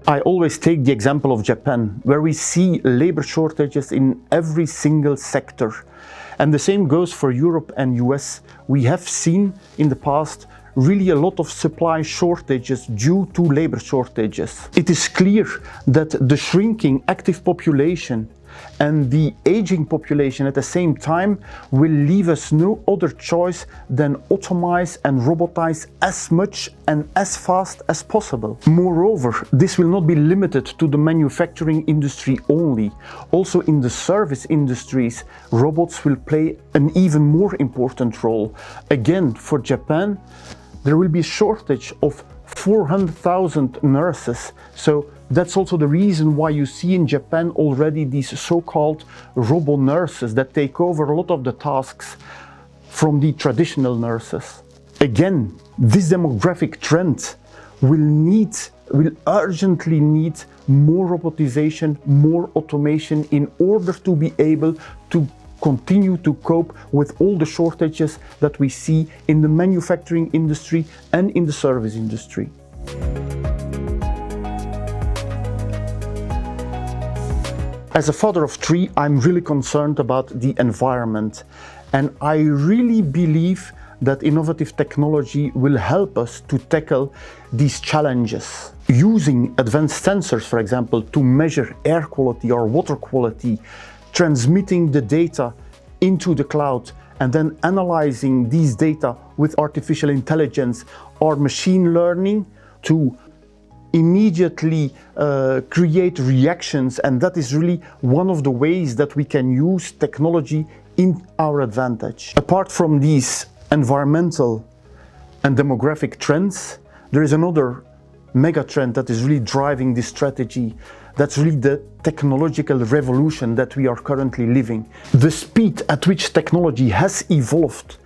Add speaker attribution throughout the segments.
Speaker 1: I always take the example of Japan, where we see labor shortages in every single sector. And the same goes for Europe and US. We have seen in the past really a lot of supply shortages due to labor shortages. It is clear that the shrinking active population and the aging population at the same time will leave us no other choice than automate and robotize as much and as fast as possible. Moreover, this will not be limited to the manufacturing industry only. Also in the service industries, robots will play an even more important role. Again, for Japan, there will be a shortage of 400,000 nurses. So that's also the reason why you see in Japan already these so-called robo-nurses that take over a lot of the tasks from the traditional nurses. Again, this demographic trend will urgently need more robotization, more automation in order to be able to continue to cope with all the shortages that we see in the manufacturing industry and in the service industry. As a father of three, I'm really concerned about the environment, and I really believe that innovative technology will help us to tackle these challenges. Using advanced sensors, for example, to measure air quality or water quality, transmitting the data into the cloud and then analyzing these data with artificial intelligence or machine learning to immediately create reactions, and that is really one of the ways that we can use technology in our advantage. Apart from these environmental and demographic trends, there is another mega trend that is really driving this strategy. That's really the technological revolution that we are currently living. The speed at which technology has evolved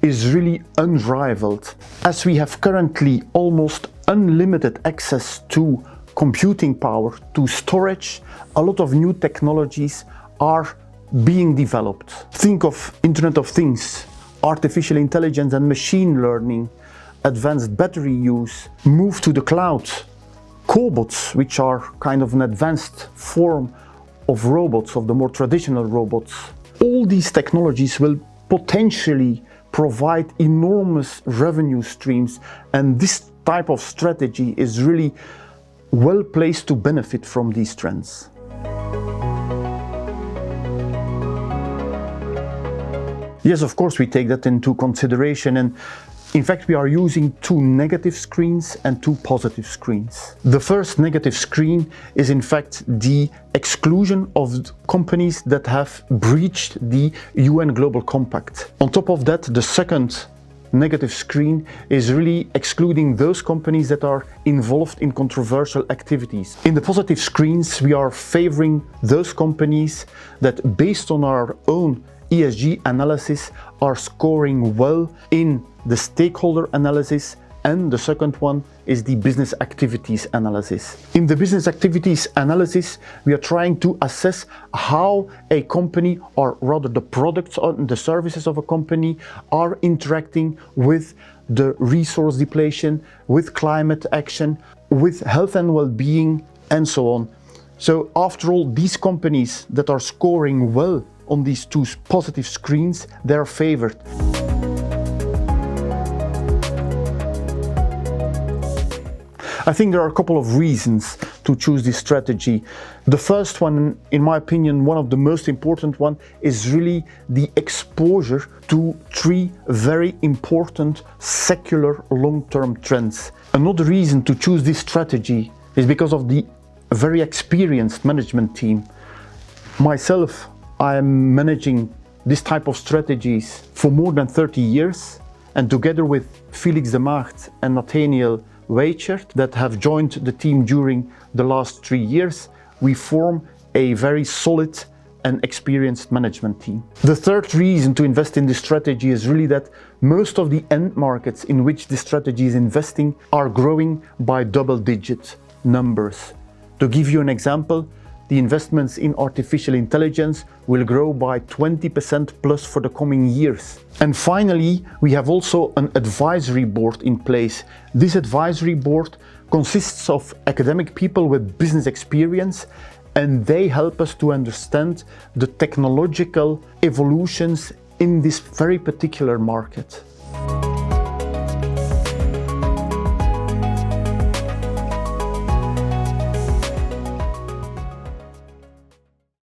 Speaker 1: is really unrivaled, as we have currently almost unlimited access to computing power, to storage. A lot of new technologies are being developed. Think of Internet of Things, artificial intelligence and machine learning, advanced battery use, move to the cloud, cobots, which are kind of an advanced form of robots, of the more traditional robots. All these technologies will potentially provide enormous revenue streams, and this type of strategy is really well placed to benefit from these trends. Yes, of course, we take that into consideration, and in fact, we are using two negative screens and two positive screens. The first negative screen is in fact the exclusion of companies that have breached the UN Global Compact. On top of that, the second negative screen is really excluding those companies that are involved in controversial activities. In the positive screens, we are favoring those companies that, based on our own ESG analysis, are scoring well in the stakeholder analysis, and the second one is the business activities analysis. In the business activities analysis, we are trying to assess how a company, or rather the products and the services of a company, are interacting with the resource depletion, with climate action, with health and well-being, and so on. So after all, these companies that are scoring well on these two positive screens, they are favored. I think there are a couple of reasons to choose this strategy. The first one, in my opinion, one of the most important one, is really the exposure to three very important secular long-term trends. Another reason to choose this strategy is because of the very experienced management team. Myself, I am managing this type of strategies for more than 30 years, and together with Felix de Maagd and Nathaniel Weichert, that have joined the team during the last 3 years, we form a very solid and experienced management team. The third reason to invest in this strategy is really that most of the end markets in which this strategy is investing are growing by double-digit numbers. To give you an example, the investments in artificial intelligence will grow by 20% plus for the coming years. And finally, we have also an advisory board in place. This advisory board consists of academic people with business experience, and they help us to understand the technological evolutions in this very particular market.